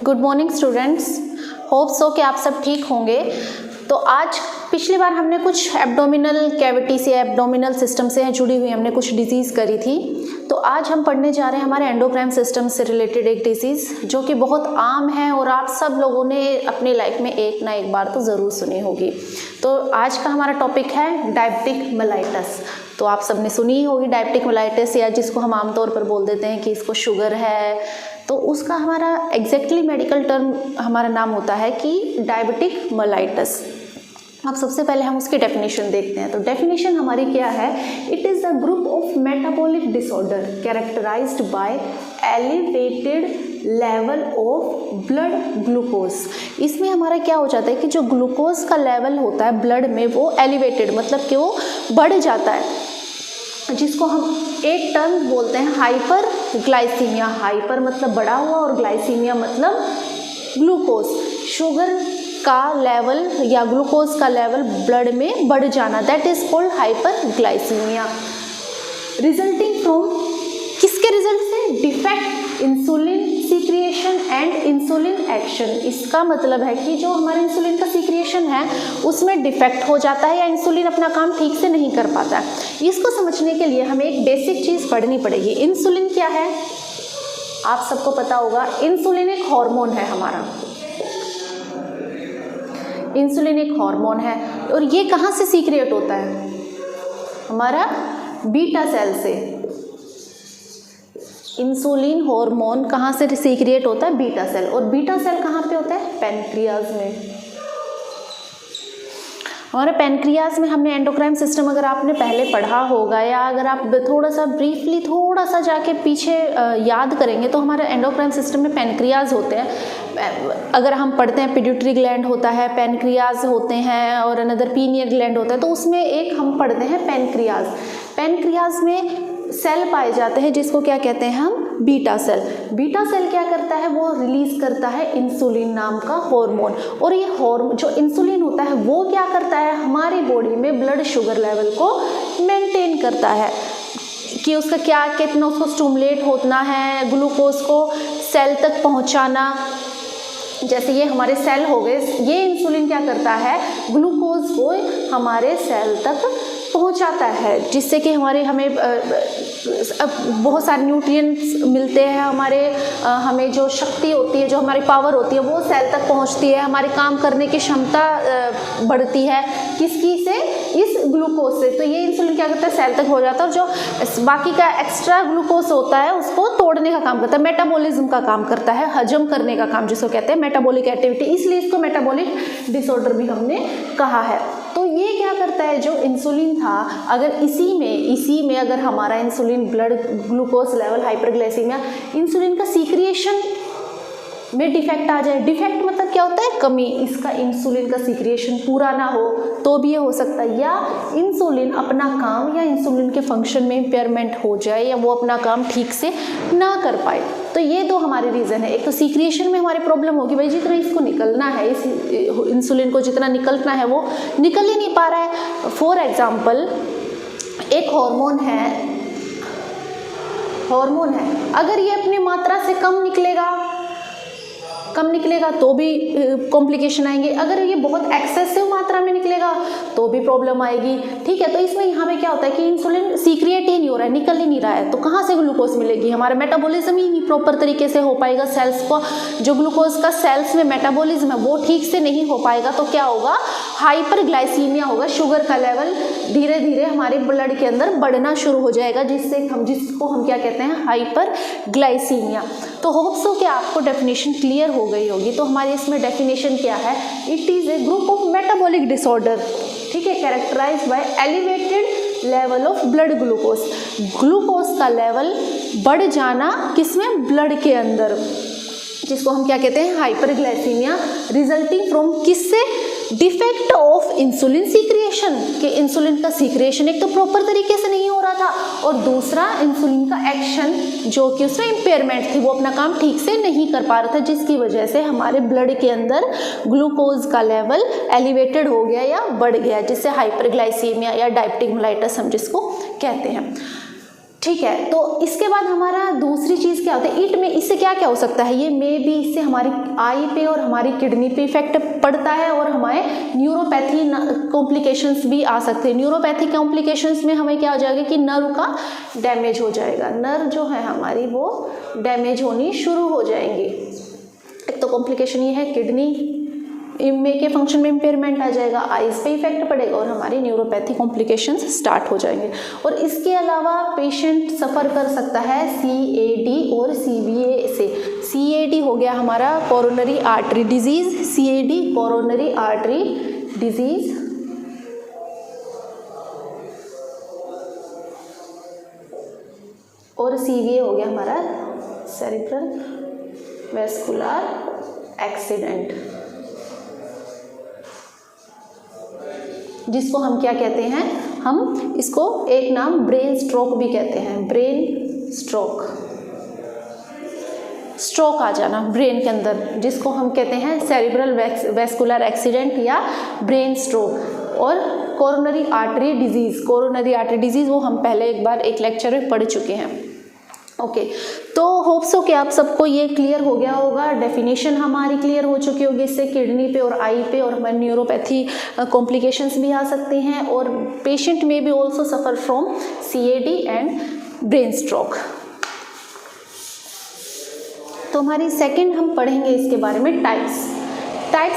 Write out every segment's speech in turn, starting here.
Good morning students, hope so कि आप सब ठीक होंगे। तो आज पिछली बार हमने कुछ एब्डोमिनल कैविटी से, एब्डोमिनल सिस्टम से जुड़ी हुई हमने कुछ डिजीज़ करी थी। तो आज हम पढ़ने जा रहे हैं हमारे एंडोक्राइन सिस्टम से रिलेटेड एक डिजीज़ जो कि बहुत आम है और आप सब लोगों ने अपनी लाइफ में एक ना एक बार तो ज़रूर सुनी होगी। तो आज का हमारा टॉपिक है डायबिटिक मेलाइटस। तो आप सब ने सुनी होगी डायबिटिक मेलाइटस, या जिसको हम आमतौर पर बोल देते हैं कि इसको शुगर है। तो उसका हमारा एग्जैक्टली मेडिकल टर्म हमारा नाम होता है कि डायबिटिक मेलाइटस। अब सबसे पहले हम उसकी डेफिनेशन देखते हैं। तो डेफिनेशन हमारी क्या है? It is a group of metabolic disorder characterized by elevated level of blood glucose. इसमें हमारा क्या हो जाता है कि जो ग्लूकोज का लेवल होता है ब्लड में वो एलिवेटेड, मतलब कि वो बढ़ जाता है, जिसको हम एक टर्म बोलते हैं हाइपर ग्लाइसीमिया। हाइपर मतलब बढ़ा हुआ और ग्लाइसीमिया मतलब ग्लूकोज, शुगर का लेवल या ग्लूकोज का लेवल ब्लड में बढ़ जाना, that is called hyperglycaemia. Resulting from किसके रिजल्ट से? Defect insulin secretion and insulin action. इसका मतलब है कि जो हमारे इंसुलिन का सीक्रिएशन है उसमें डिफेक्ट हो जाता है या इंसुलिन अपना काम ठीक से नहीं कर पाता है। इसको समझने के लिए हमें एक बेसिक चीज़ पढ़नी पड़ेगी। इंसुलिन क्या है? आप सबको पता होगा, इंसुलिन एक हार्मोन है हमारा। इंसुलिन एक हार्मोन है और ये कहाँ से सीक्रिएट होता है? हमारा बीटा सेल से। इंसुलिन हार्मोन कहाँ से सीक्रिएट होता है? Beta cell. और बीटा सेल कहाँ पे होता है? पैनक्रियाज में। हमारे पैनक्रियाज में हमने एंडोक्राइन सिस्टम अगर आपने पहले पढ़ा होगा, या अगर आप थोड़ा सा ब्रीफली थोड़ा सा जाके पीछे याद करेंगे तो हमारे एंडोक्राइन सिस्टम में पैनक्रियाज होते हैं। अगर हम पढ़ते हैं पिट्यूटरी ग्लैंड होता है, पैनक्रियाज होते हैं और अनदर पीनियल ग्लैंड होता है, तो उसमें एक हम पढ़ते हैं पैनक्रियाज। पैनक्रियाज में सेल पाए जाते हैं जिसको क्या कहते हैं हम? Beta cell. बीटा सेल क्या करता है? वो रिलीज करता है इंसुलिन नाम का हार्मोन। और ये हार्मोन जो इंसुलिन होता है वो क्या करता है? हमारी बॉडी में ब्लड शुगर लेवल को मेंटेन करता है कि उसका क्या कितना उसको स्टिमुलेट होना है, ग्लूकोज को सेल तक पहुंचाना। जैसे ये हमारे सेल हो गए, ये इंसुलिन क्या करता है? ग्लूकोज को हमारे सेल तक पहुंचाता है, जिससे कि हमें बहुत सारे न्यूट्रिएंट्स मिलते हैं। हमें जो शक्ति होती है, जो हमारी पावर होती है वो सेल तक पहुंचती है। हमारे काम करने की क्षमता बढ़ती है किसकी से? इस ग्लूकोज से। तो ये इंसुलिन क्या करता है? सेल तक हो जाता है और जो बाकी का एक्स्ट्रा ग्लूकोज होता है उसको तोड़ने का काम करता है, मेटाबॉलिज्म का काम करता है, हजम करने का काम जिसको कहते हैं मेटाबॉलिक एक्टिविटी। इसलिए इसको मेटाबॉलिक डिसऑर्डर भी हमने कहा है। तो ये क्या करता है? जो इंसुलिन था, अगर इसी में अगर हमारा insulin blood glucose level hyperglycaemia, insulin का सीक्रिएशन में डिफेक्ट आ जाए। डिफेक्ट मतलब क्या होता है? कमी। इसका इंसुलिन का सीक्रिएशन पूरा ना हो तो भी ये हो सकता है, या इंसुलिन अपना काम या इंसुलिन के फंक्शन में इम्पेयरमेंट हो जाए या वो अपना काम ठीक से ना कर पाए। तो ये दो हमारे रीज़न है। एक तो सीक्रिएशन में हमारी प्रॉब्लम होगी, भाई जितना इसको निकलना है, इस इंसुलिन को जितना निकलना है वो निकल ही नहीं पा रहा है। फॉर एग्जाम्पल, एक हार्मोन है, अगर ये अपनी मात्रा से कम निकलेगा तो भी कॉम्प्लिकेशन आएंगे। अगर ये बहुत एक्सेसिव मात्रा में निकलेगा तो भी प्रॉब्लम आएगी। ठीक है, तो इसमें यहाँ पे क्या होता है कि इंसुलिन सीक्रिएट ही नहीं हो रहा है, निकल ही नहीं रहा है, तो कहाँ से ग्लूकोज मिलेगी? हमारा मेटाबॉलिज्म ही नहीं प्रॉपर तरीके से हो पाएगा। सेल्स को जो ग्लूकोज का सेल्स में मेटाबॉलिज्म है वो ठीक से नहीं हो पाएगा, तो क्या होगा? हाइपरग्लाइसीमिया होगा। शुगर का लेवल धीरे धीरे हमारे ब्लड के अंदर बढ़ना शुरू हो जाएगा, जिसको हम क्या कहते हैं? हाइपरग्लाइसीमिया। तो होप सो कि आपको डेफिनेशन क्लियर हो गई होगी। तो हमारी इसमें डेफिनेशन क्या है? It is a group of metabolic disorder, ठीक है, characterized by elevated level of blood glucose. Glucose का लेवल बढ़ जाना किसमें? ब्लड के अंदर, जिसको हम क्या कहते हैं? हाइपरग्लाइसीमिया। रिजल्टिंग फ्रॉम किससे? डिफेक्ट ऑफ इंसुलिन सीक्रिएशन, कि इंसुलिन का सीक्रिएशन एक तो प्रॉपर तरीके से नहीं हो रहा था, और दूसरा इंसुलिन का एक्शन जो कि उसमें इम्पेयरमेंट थी, वो अपना काम ठीक से नहीं कर पा रहा था, जिसकी वजह से हमारे ब्लड के अंदर ग्लूकोज का लेवल एलिवेटेड हो गया या बढ़ गया, जिससे हाइपरग्लाइसीमिया या डायबिटिक मेलाइटस हम जिसको कहते हैं। ठीक है, तो इसके बाद हमारा दूसरी चीज़ क्या होता है, इट में इससे क्या क्या हो सकता है, ये मे बी इससे हमारी आई पे और हमारी किडनी पे इफेक्ट पड़ता है और हमारे न्यूरोपैथी कॉम्प्लिकेशंस भी आ सकते हैं। न्यूरोपैथी कॉम्प्लिकेशंस में हमें क्या हो जाएगा कि नर्व का डैमेज हो जाएगा, नर्व जो है हमारी वो डैमेज होनी शुरू हो जाएंगी। एक तो कॉम्प्लिकेशन ये है किडनी में के फंक्शन में इम्पेयरमेंट आ जाएगा, आइज पे इफेक्ट पड़ेगा और हमारी न्यूरोपैथी कॉम्प्लिकेशंस स्टार्ट हो जाएंगे। और इसके अलावा पेशेंट सफ़र कर सकता है CAD और CVA से। CAD हो गया हमारा coronary artery disease, CAD coronary artery disease, और CVA हो गया हमारा सेरिब्रल वेस्कुलर एक्सीडेंट, जिसको हम क्या कहते हैं, हम इसको एक नाम ब्रेन स्ट्रोक भी कहते हैं, ब्रेन स्ट्रोक, स्ट्रोक आ जाना ब्रेन के अंदर, जिसको हम कहते हैं सेरिब्रल वेस्कुलर एक्सीडेंट या ब्रेन स्ट्रोक। और coronary artery disease, coronary artery disease वो हम पहले एक बार एक लेक्चर में पढ़ चुके हैं। ओके, तो होप्स हो कि आप सबको ये क्लियर हो गया होगा, डेफिनेशन हमारी क्लियर हो चुकी होगी, इससे किडनी पे और आई पे और हमारे न्यूरोपैथी कॉम्प्लिकेशंस भी आ सकते हैं और पेशेंट में भी also suffer from CAD and brain stroke. तो हमारी सेकंड हम पढ़ेंगे इसके बारे में टाइप्स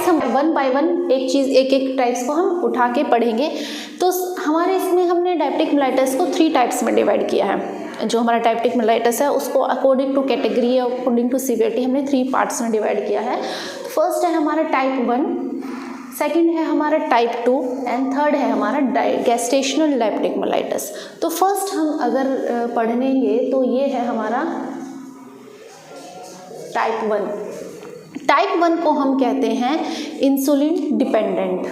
हम वन बाय वन एक टाइप्स को हम उठा के पढ़ेंगे। तो हमारे इसमें हमने डायबिटिक मेलाइटिस को 3 टाइप्स में डिवाइड किया है। जो हमारा डायबिटिक मेलाइटिस है उसको अकॉर्डिंग टू कैटेगरी और अकॉर्डिंग टू सीवियरिटी हमने 3 पार्ट्स में डिवाइड किया है। फर्स्ट है हमारा टाइप 1, सेकंड है हमारा टाइप 2 एंड थर्ड है हमारा गैस्टेशनल डायबिटिक मेलाइटिस। तो फर्स्ट हम अगर पढ़ेंगे तो ये है हमारा टाइप 1। टाइप 1 को हम कहते हैं इंसुलिन डिपेंडेंट,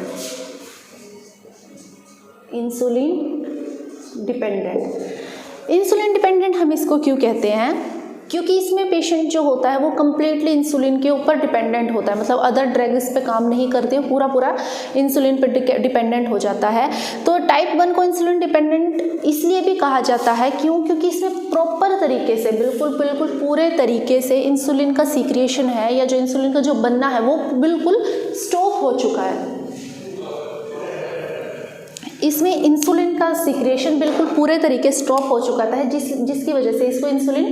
इंसुलिन डिपेंडेंट हम इसको क्यों कहते हैं, क्योंकि इसमें पेशेंट जो होता है वो कम्प्लीटली इंसुलिन के ऊपर डिपेंडेंट होता है, मतलब अदर ड्रग्स पे काम नहीं करते हो, पूरा इंसुलिन पे डिपेंडेंट हो जाता है। तो टाइप 1 को इंसुलिन डिपेंडेंट इसलिए भी कहा जाता है क्योंकि इसमें प्रॉपर तरीके से बिल्कुल पूरे तरीके से इंसुलिन का सीक्रिएशन है या जो इंसुलिन का जो बनना है वो बिल्कुल स्टॉप हो चुका है। इसमें इंसुलिन का सीक्रेशन बिल्कुल पूरे तरीके स्टॉप हो चुका था, जिसकी वजह से इसको इंसुलिन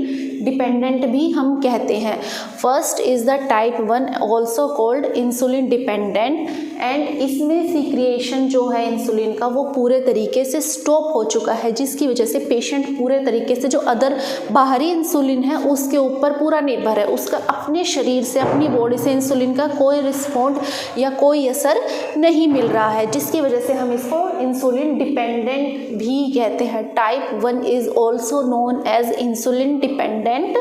डिपेंडेंट भी हम कहते हैं। First is the type 1 also called insulin dependent, and इसमें सीक्रिएशन जो है इंसुलिन का वो पूरे तरीके से स्टॉप हो चुका है, जिसकी वजह से पेशेंट पूरे तरीके से जो अदर बाहरी इंसुलिन है उसके ऊपर पूरा निर्भर है, उसका अपने शरीर से अपनी बॉडी से इंसुलिन का कोई रिस्पॉन्ड या कोई असर नहीं मिल रहा है, जिसकी वजह से हम इसको इंसुलिन डिपेंडेंट भी कहते हैं। Type 1 is also known as insulin dependent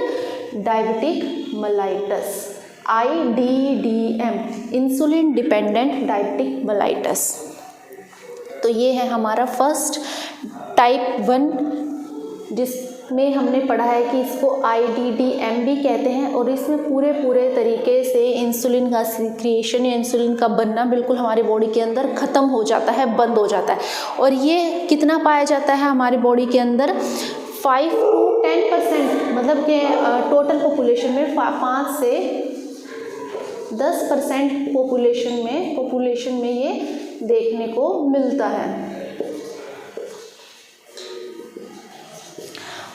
diabetic mellitus, IDDM, insulin dependent diabetic mellitus. तो ये है हमारा फर्स्ट टाइप 1, जिसमें हमने पढ़ा है कि इसको IDDM भी कहते हैं, और इसमें पूरे तरीके से इंसुलिन का सीक्रिएशन या इंसुलिन का बनना बिल्कुल हमारी बॉडी के अंदर ख़त्म हो जाता है, बंद हो जाता है। और ये कितना पाया जाता है हमारी बॉडी के अंदर, 5 to 10%, मतलब कि टोटल पॉपुलेशन में 5 से 10% पॉपुलेशन में ये देखने को मिलता है।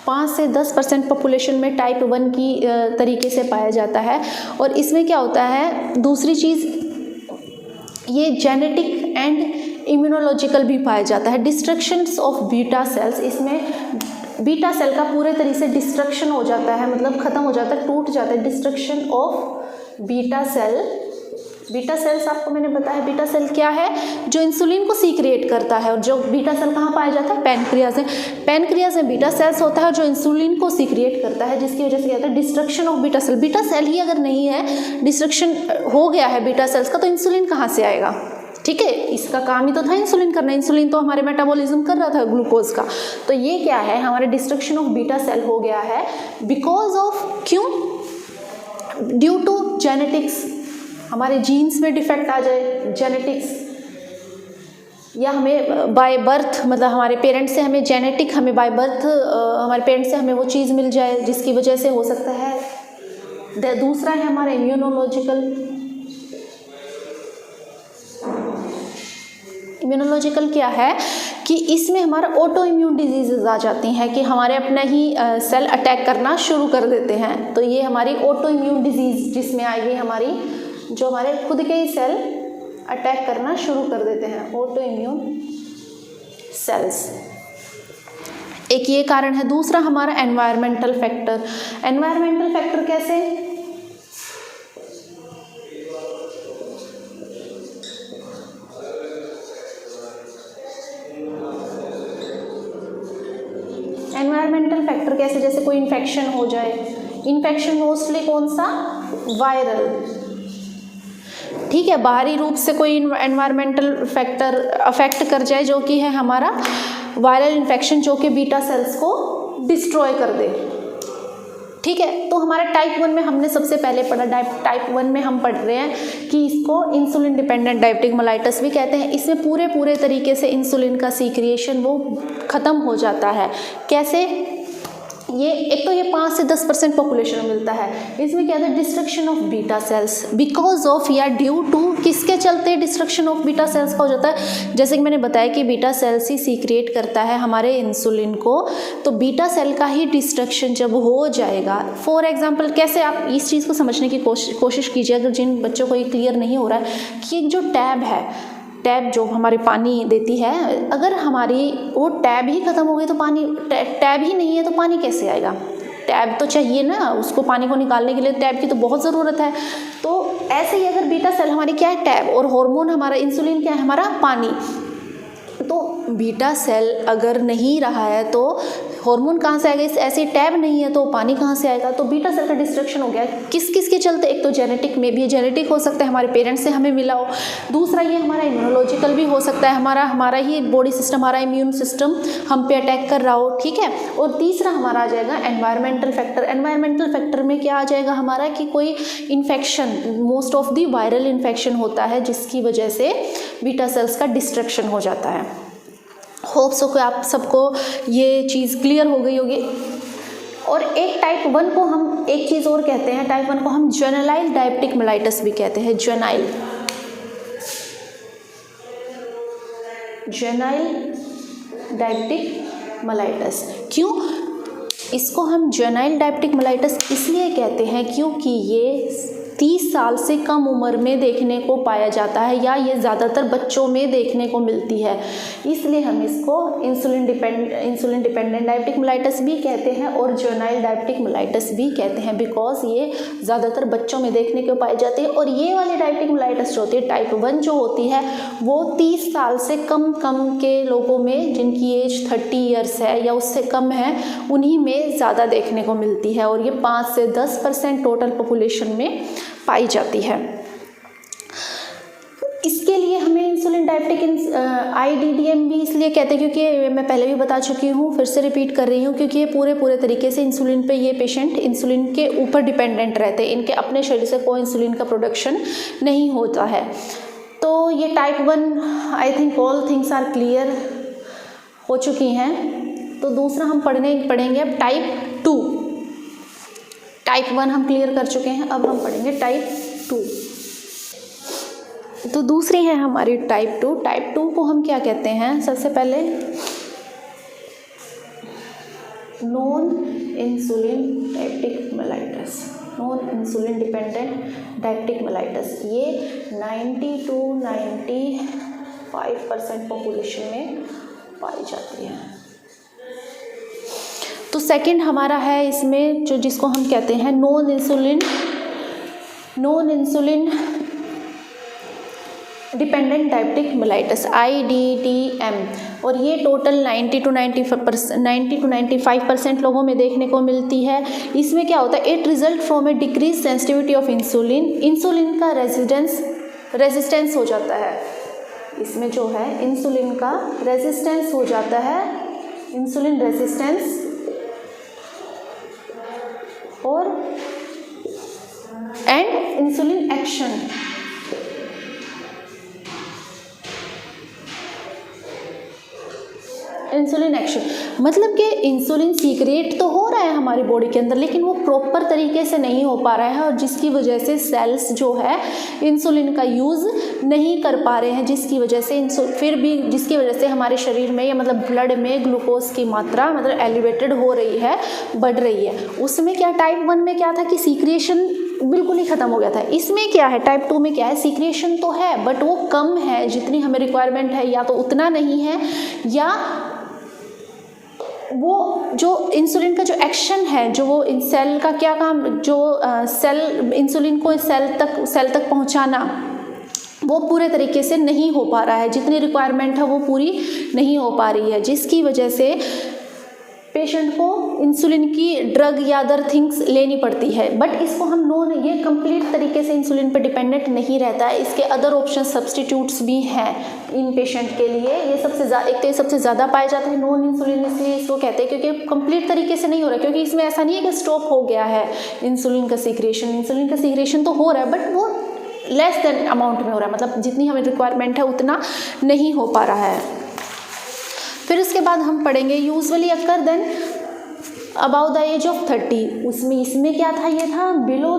5 से 10% पॉपुलेशन में टाइप 1 की तरीके से पाया जाता है। और इसमें क्या होता है, दूसरी चीज़ ये जेनेटिक एंड इम्यूनोलॉजिकल भी पाया जाता है। डिस्ट्रक्शंस ऑफ बीटा सेल्स, इसमें बीटा सेल का पूरे तरीके से डिस्ट्रक्शन हो जाता है, मतलब ख़त्म हो जाता है, टूट जाता है। Destruction of beta cell, beta cells आपको मैंने बताया बीटा सेल क्या है, जो इंसुलिन को सीक्रेट करता है। और जो बीटा सेल कहाँ पाया जाता है, पैनक्रियाज में। पैनक्रियाज में बीटा सेल्स होता है जो इंसुलिन को सीक्रेट करता है, जिसकी वजह से क्या होता है, destruction of beta cell. Beta cell ही अगर नहीं है, डिस्ट्रक्शन हो गया है बीटा सेल्स का, तो इंसुलिन कहाँ से आएगा, ठीक है। इसका काम ही तो था इंसुलिन करना, इंसुलिन तो हमारे मेटाबॉलिज्म कर रहा था ग्लूकोज का। तो ये क्या है, हमारे डिस्ट्रक्शन ऑफ बीटा सेल हो गया है बिकॉज ऑफ, क्यों, ड्यू टू जेनेटिक्स, हमारे जीन्स में डिफेक्ट आ जाए, जेनेटिक्स, या हमें बाय बर्थ, मतलब हमारे पेरेंट्स से हमें जेनेटिक, हमें बाय बर्थ हमारे पेरेंट्स से हमें वो चीज़ मिल जाए जिसकी वजह से हो सकता है। दूसरा है हमारा इम्यूनोलॉजिकल। इम्यूनोलॉजिकल क्या है कि इसमें हमारा ऑटो इम्यून डिजीजेज आ जाती हैं कि हमारे अपना ही सेल अटैक करना शुरू कर देते हैं। तो ये हमारी ऑटो इम्यून डिजीज जिसमें आएगी हमारी, जो हमारे खुद के ही सेल अटैक करना शुरू कर देते हैं, ऑटो इम्यून सेल्स। एक ये कारण है। दूसरा हमारा एनवायरमेंटल फैक्टर। एनवायरमेंटल फैक्टर कैसे? एनवायरमेंटल फैक्टर कैसे? जैसे कोई इन्फेक्शन हो जाए, इन्फेक्शन मोस्टली कौन सा? वायरल, ठीक है। बाहरी रूप से कोई एनवायरमेंटल फैक्टर अफेक्ट कर जाए जो कि है हमारा वायरल इन्फेक्शन, जो कि बीटा सेल्स को डिस्ट्रॉय कर दे, ठीक है। तो हमारा टाइप 1 में हमने सबसे पहले पढ़ा, टाइप 1 में हम पढ़ रहे हैं कि इसको इंसुलिन डिपेंडेंट डायबिटिक मेलाइटस भी कहते हैं। इसमें पूरे तरीके से इंसुलिन का सीक्रिएशन वो ख़त्म हो जाता है। कैसे? ये एक तो ये 5 से 10% पॉपुलेशन में मिलता है। इसमें क्या है? Destruction of beta cells because of या ड्यू टू, किसके चलते डिस्ट्रक्शन ऑफ बीटा सेल्स का हो जाता है? जैसे कि मैंने बताया कि बीटा सेल्स ही सीक्रेट करता है हमारे इंसुलिन को, तो बीटा सेल का ही डिस्ट्रक्शन जब हो जाएगा, फॉर एग्जाम्पल कैसे, आप इस चीज़ को समझने की कोशिश कीजिए अगर जिन बच्चों को ये क्लियर नहीं हो रहा है कि एक जो टैब है, टैब जो हमारे पानी देती है, अगर हमारी वो टैब ही ख़त्म हो गई तो पानी, टैब ही नहीं है तो पानी कैसे आएगा? टैब तो चाहिए ना, उसको पानी को निकालने के लिए टैब की तो बहुत ज़रूरत है। तो ऐसे ही अगर बीटा सेल हमारी क्या है? टैब, और हार्मोन हमारा इंसुलिन क्या है? हमारा पानी। तो बीटा सेल अगर नहीं रहा है तो हार्मोन कहाँ से आएगा? ऐसे टैब नहीं है तो पानी कहाँ से आएगा? तो बीटा सेल का डिस्ट्रक्शन हो गया। किस किस के चलते? एक तो जेनेटिक में भी, जेनेटिक हो सकता है हमारे पेरेंट्स से हमें मिला हो। दूसरा ये हमारा इम्यूनोलॉजिकल भी हो सकता है, हमारा ही बॉडी सिस्टम, हमारा इम्यून सिस्टम हम पे अटैक कर रहा हो, ठीक है। और तीसरा हमारा आ जाएगा एनवायरमेंटल फैक्टर। एनवायरमेंटल फैक्टर में क्या आ जाएगा हमारा कि कोई infection, most of the viral infection होता है जिसकी वजह से बीटा सेल्स का डिस्ट्रक्शन हो जाता है। होप सो कि आप सबको ये चीज़ क्लियर हो गई होगी। और एक टाइप 1 को हम एक चीज़ और कहते हैं, टाइप 1 को हम जुवेनाइल डायबिटिक मेलाइटस भी कहते हैं। Juvenile diabetic mellitus. क्यों इसको हम जुवेनाइल डायबिटिक मेलाइटस इसलिए कहते हैं क्योंकि ये 30 साल से कम उम्र में देखने को पाया जाता है, या ये ज़्यादातर बच्चों में देखने को मिलती है, इसलिए हम इसको इंसुलिन डिपेंडेंट डायबिटिक मेलाइटस भी कहते हैं और जुवेनाइल डायबिटिक मेलाइटस भी कहते हैं, बिकॉज ये ज़्यादातर बच्चों में देखने को पाई जाती है। और ये वाली डायबिटिक मेलाइटस जो होती है, टाइप 1 जो होती है, वो 30 साल से कम के लोगों में, जिनकी एज 30 ईयर्स है या उससे कम है, उन्हीं में ज़्यादा देखने को मिलती है। और ये 5 से 10% टोटल पॉपुलेशन में पाई जाती है। इसके लिए हमें इंसुलिन डायबिटिक IDDM भी इसलिए कहते हैं क्योंकि मैं पहले भी बता चुकी हूँ, फिर से रिपीट कर रही हूँ, क्योंकि ये पूरे तरीके से इंसुलिन पे, ये पेशेंट इंसुलिन के ऊपर डिपेंडेंट रहते हैं, इनके अपने शरीर से कोई इंसुलिन का प्रोडक्शन नहीं होता है। तो ये type 1, I think all things are clear हो चुकी हैं। तो दूसरा हम पढ़ेंगे अब टाइप 2। टाइप 1 हम क्लियर कर चुके हैं, अब हम पढ़ेंगे टाइप 2। तो दूसरी है हमारी टाइप 2। टाइप 2 को हम क्या कहते हैं? सबसे पहले non insulin diabetic mellitus, non insulin dependent diabetic mellitus. ये 90 to 95% पॉपुलेशन में पाई जाती है। तो सेकंड हमारा है इसमें जो, जिसको हम कहते हैं non insulin dependent diabetic mellitus, IDDM। और ये टोटल 90 to 95% लोगों में देखने को मिलती है। इसमें क्या होता है? It result from A decrease sensitivity of insulin का रेजिस्टेंस हो जाता है। इसमें जो है इंसुलिन का रेजिस्टेंस हो जाता है, इंसुलिन रेजिस्टेंस, और and insulin action. Insulin action, मतलब कि इंसुलिन सीक्रेट तो हो रहा है हमारी बॉडी के अंदर, लेकिन वो प्रॉपर तरीके से नहीं हो पा रहा है, और जिसकी वजह से सेल्स जो है इंसुलिन का यूज़ नहीं कर पा रहे हैं, जिसकी वजह से जिसकी वजह से हमारे शरीर में या मतलब ब्लड में ग्लूकोज की मात्रा मतलब एलिवेटेड हो रही है, बढ़ रही है। उसमें क्या टाइप 1 में क्या था कि सीक्रेशन बिल्कुल ही ख़त्म हो गया था। इसमें क्या है, टाइप 2 में क्या है, सीक्रेशन तो है बट वो कम है, जितनी हमें रिक्वायरमेंट है या तो उतना नहीं है, या वो जो इंसुलिन का जो एक्शन है, जो वो सेल का क्या काम, जो सेल इंसुलिन को सेल तक पहुंचाना, वो पूरे तरीके से नहीं हो पा रहा है, जितनी रिक्वायरमेंट है वो पूरी नहीं हो पा रही है, जिसकी वजह से पेशेंट को इंसुलिन की ड्रग या अदर थिंग्स लेनी पड़ती है। बट इसको हम ये कंप्लीट तरीके से इंसुलिन पर डिपेंडेंट नहीं रहता है, इसके अदर ऑप्शन सब्सटीट्यूट्स भी हैं इन पेशेंट के लिए। ये सबसे ज़्यादा पाए जाते हैं नॉन इंसुलिन, इसलिए इसको कहते हैं क्योंकि कंप्लीट तरीके से नहीं हो रहा है, क्योंकि इसमें ऐसा नहीं है कि स्टॉप हो गया है इंसुलिन का सीक्रेशन तो हो रहा है बट वो लेस देन अमाउंट में हो रहा है, मतलब जितनी हमें रिक्वायरमेंट है उतना नहीं हो पा रहा है। फिर उसके बाद हम पढ़ेंगे usually occur then about the age of 30। इसमें क्या था, ये था below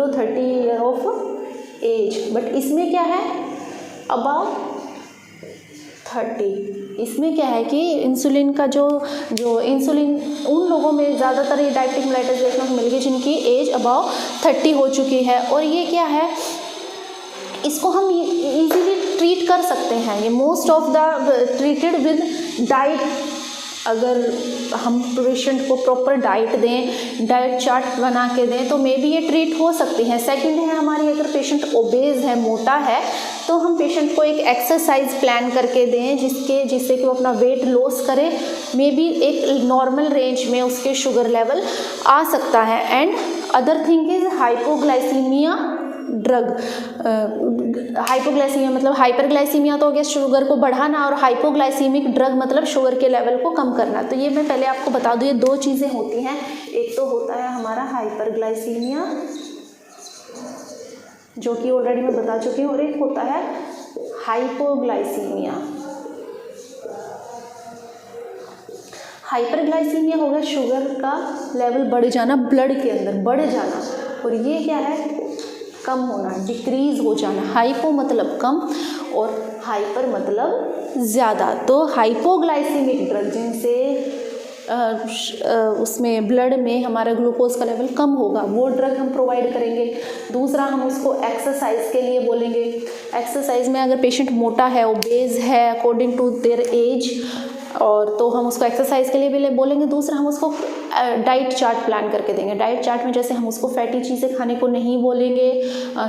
30 year of age, but इसमें क्या है अबाउट 30। इसमें क्या है कि इंसुलिन का जो इंसुलिन उन लोगों में ज़्यादातर ये डायबिटिक मेलाइटस देखने को मिलेगी जिनकी एज अबाउट 30 हो चुकी है, और ये क्या है, इसको हम इजीली ट्रीट कर सकते हैं। ये most of the treated with diet, अगर हम पेशेंट को प्रॉपर डाइट दें, डाइट चार्ट बना के दें तो मे बी ये ट्रीट हो सकती हैं। सेकंड है हमारी, अगर पेशेंट ओबेज है, मोटा है, तो हम पेशेंट को एक एक्सरसाइज प्लान करके दें जिससे कि वो अपना वेट लॉस करे, मे बी एक नॉर्मल रेंज में उसके शुगर लेवल आ सकता है। And other thing is hypoglycaemia drug. Hypoglycaemia मतलब हाइपरग्लाइसीमिया तो हो गया शुगर को बढ़ाना, और हाइपोग्लाइसीमिक ड्रग मतलब शुगर के लेवल को कम करना। तो ये मैं पहले आपको बता दूँ, ये दो चीज़ें होती हैं। एक तो होता है हमारा हाइपरग्लाइसीमिया, जो कि ऑलरेडी मैं बता चुकी हूँ, और एक होता है हाइपोग्लाइसीमिया। हाइपरग्लाइसीमिया हो गया शुगर का लेवल बढ़ जाना, ब्लड के अंदर बढ़ जाना, और ये क्या है कम होना, डिक्रीज हो जाना। हाइपो मतलब कम और हाइपर मतलब ज़्यादा। तो हाइपोग्लाइसीमिक ड्रग जिनसे उसमें ब्लड में हमारा ग्लूकोज का लेवल कम होगा, वो ड्रग हम प्रोवाइड करेंगे। दूसरा, हम उसको एक्सरसाइज के लिए बोलेंगे। एक्सरसाइज में अगर पेशेंट मोटा है, ओबेज है अकॉर्डिंग टू देयर एज, और तो हम उसको एक्सरसाइज के लिए भी बोलेंगे। दूसरा, हम उसको डाइट चार्ट प्लान करके देंगे। डाइट चार्ट में जैसे हम उसको फैटी चीज़ें खाने को नहीं बोलेंगे,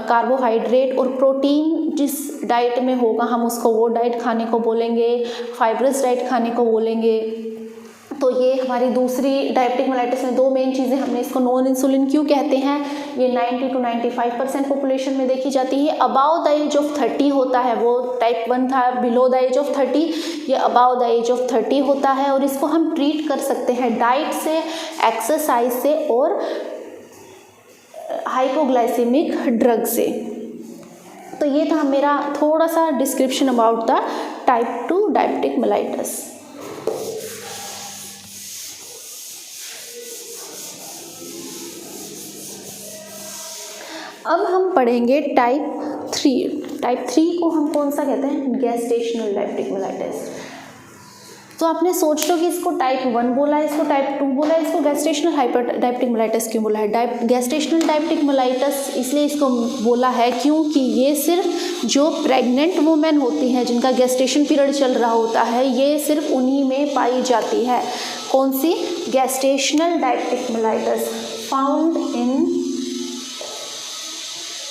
कार्बोहाइड्रेट और प्रोटीन जिस डाइट में होगा हम उसको वो डाइट खाने को बोलेंगे, फाइब्रस डाइट खाने को बोलेंगे। तो ये हमारी दूसरी डायबिटिक मेलाइटस में दो मेन चीज़ें, हमने इसको नॉन इंसुलिन क्यों कहते हैं, ये 90 to 95% पॉपुलेशन में देखी जाती है। अबाउ द एज ऑफ 30 होता है, वो टाइप 1 था। बिलो द एज ऑफ 30, ये अबाउ द एज ऑफ 30 होता है, और इसको हम ट्रीट कर सकते हैं डाइट से, एक्सरसाइज से और हाइपोग्लाइसेमिक ड्रग से। तो ये था मेरा थोड़ा सा description about the type 2 diabetic mellitus. अब हम पढ़ेंगे टाइप 3। टाइप 3 को हम कौन सा कहते हैं, गैस्टेशनल डायबिटिक मेलाइटस। तो आपने सोच लो कि इसको टाइप 1 बोला है, इसको टाइप 2 बोला है, इसको गैस्टेशनल हाइपर डायबिटिक मेलाइटस क्यों बोला है। गैस्टेशनल डायबिटिक मेलाइटस इसलिए इसको बोला है क्योंकि ये सिर्फ जो प्रेग्नेंट वुमेन होती हैं, जिनका गैस्टेशन पीरियड चल रहा होता है, ये सिर्फ उन्हीं में पाई जाती है। कौन सी, gestational diabetic mellitus found in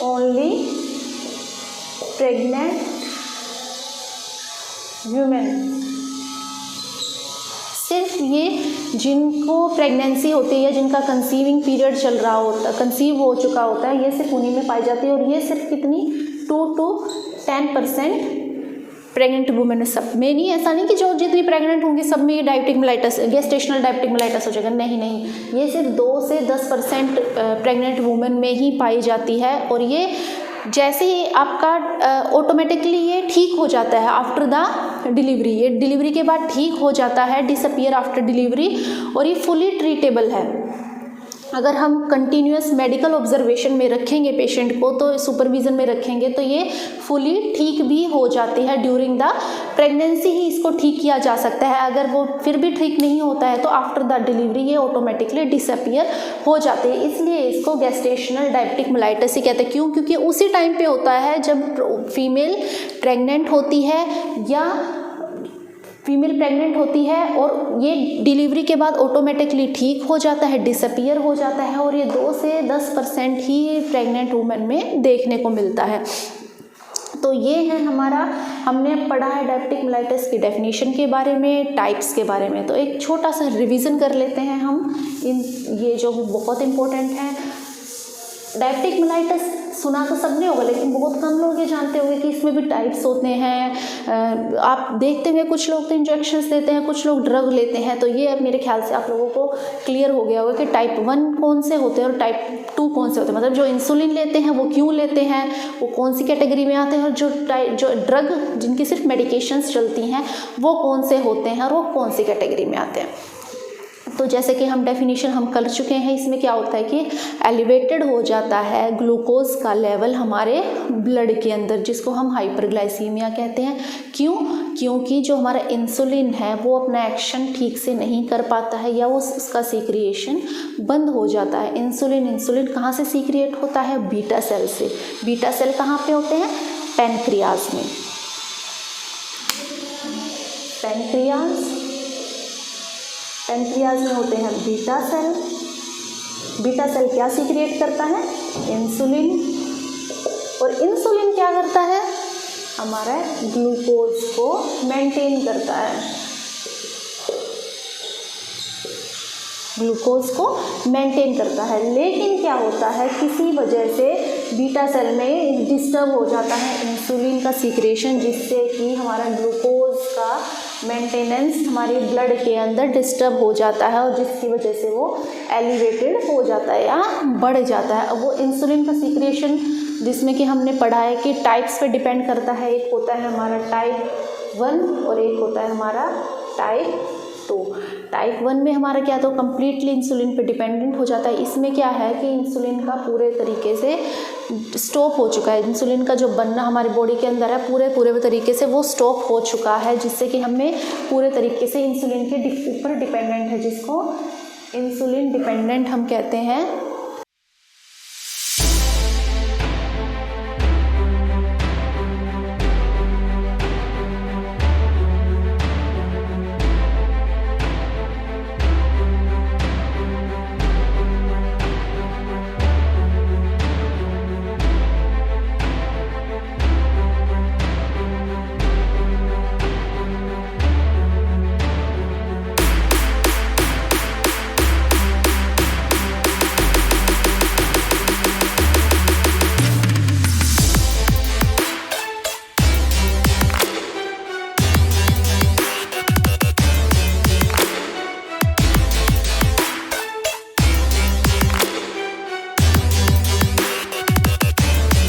only pregnant women. सिर्फ ये जिनको प्रेगनेंसी होती है, जिनका कंसीविंग पीरियड चल रहा होता है, कंसीव हो चुका होता है, ये सिर्फ उन्हीं में पाई जाती है। और ये सिर्फ कितनी, 2 to 10% प्रेग्नेंट वुमेन में, सब में नहीं। ऐसा नहीं कि जो जितनी प्रेग्नेंट होंगी सब में ये diabetic mellitus, gestational diabetic mellitus हो जाएगा, नहीं, ये सिर्फ 2 से 10% प्रेग्नेंट वुमेन में ही पाई जाती है। और ये जैसे ही आपका ऑटोमेटिकली ये ठीक हो जाता है आफ्टर द डिलीवरी, ये डिलीवरी के बाद ठीक हो जाता है, डिसअपियर आफ्टर डिलीवरी, और ये फुली ट्रीटेबल है। अगर हम कंटिन्यूस मेडिकल ऑब्जर्वेशन में रखेंगे पेशेंट को, तो सुपरविज़न में रखेंगे, तो ये फुली ठीक भी हो जाती है। ड्यूरिंग द प्रेगनेंसी ही इसको ठीक किया जा सकता है। अगर वो फिर भी ठीक नहीं होता है तो आफ्टर द डिलीवरी ये ऑटोमेटिकली डिसअपियर हो जाते हैं। इसलिए इसको गेस्टेशनल डायबिटिक मेलाइटस ही कहते हैं। क्यों? क्योंकि उसी टाइम पे होता है जब फीमेल प्रेग्नेंट होती है और ये डिलीवरी के बाद ऑटोमेटिकली ठीक हो जाता है, डिसअपियर हो जाता है, और ये 2 से 10% ही प्रेग्नेंट वुमेन में देखने को मिलता है। तो ये है हमने पढ़ा है डायबिटिक मेलाइटस की डेफिनेशन के बारे में, टाइप्स के बारे में। तो एक छोटा सा रिवीजन कर लेते हैं हम ये जो बहुत इम्पोर्टेंट है। डायबिटिक मेलाइटस सुना तो सबने होगा, लेकिन बहुत कम लोग ये जानते होंगे कि इसमें भी टाइप्स होते हैं। आप देखते हुए कुछ लोग तो इंजेक्शंस देते हैं, कुछ लोग ड्रग लेते हैं। तो ये मेरे ख्याल से आप लोगों को क्लियर हो गया होगा कि टाइप 1 कौन से होते हैं और टाइप 2 कौन से होते हैं। मतलब जो इंसुलिन लेते हैं वो क्यों लेते हैं, वो कौन सी कैटेगरी में आते हैं, और जो ड्रग जिनकी सिर्फ मेडिकेशंस चलती हैं वो कौन से होते हैं और वो कौन सी कैटेगरी में आते हैं। तो जैसे कि हम डेफिनेशन हम कर चुके हैं, इसमें क्या होता है कि एलिवेटेड हो जाता है ग्लूकोज का लेवल हमारे ब्लड के अंदर, जिसको हम हाइपरग्लाइसीमिया कहते हैं। क्यों? क्योंकि जो हमारा इंसुलिन है वो अपना एक्शन ठीक से नहीं कर पाता है, या वो उसका सीक्रिएशन बंद हो जाता है। इंसुलिन कहाँ से सीक्रिएट होता है? बीटा सेल से। बीटा सेल कहाँ पे होते हैं? पैनक्रियाज में। पैनक्रियाज में होते हैं बीटा सेल। बीटा सेल क्या सीक्रिएट करता है? इंसुलिन। और इंसुलिन क्या करता है? हमारा ग्लूकोज को मेंटेन करता है। लेकिन क्या होता है, किसी वजह से बीटा सेल में डिस्टर्ब हो जाता है इंसुलिन का सीक्रेशन, जिससे कि हमारा ग्लूकोज का मेंटेनेंस हमारे ब्लड के अंदर डिस्टर्ब हो जाता है, और जिसकी वजह से वो एलिवेटेड हो जाता है या बढ़ जाता है। अब वो इंसुलिन का सीक्रेशन, जिसमें कि हमने पढ़ा है कि टाइप्स पे डिपेंड करता है। एक होता है हमारा टाइप 1 और एक होता है हमारा टाइप 2। टाइप 1 में हमारा क्या, तो कम्प्लीटली इंसुलिन पे डिपेंडेंट हो जाता है। इसमें क्या है कि इंसुलिन का पूरे तरीके से स्टॉप हो चुका है। इंसुलिन का जो बनना हमारी बॉडी के अंदर है पूरे तरीके से वो स्टॉप हो चुका है, जिससे कि हमें पूरे तरीके से इंसुलिन के ऊपर डिपेंडेंट है, जिसको इंसुलिन डिपेंडेंट हम कहते हैं।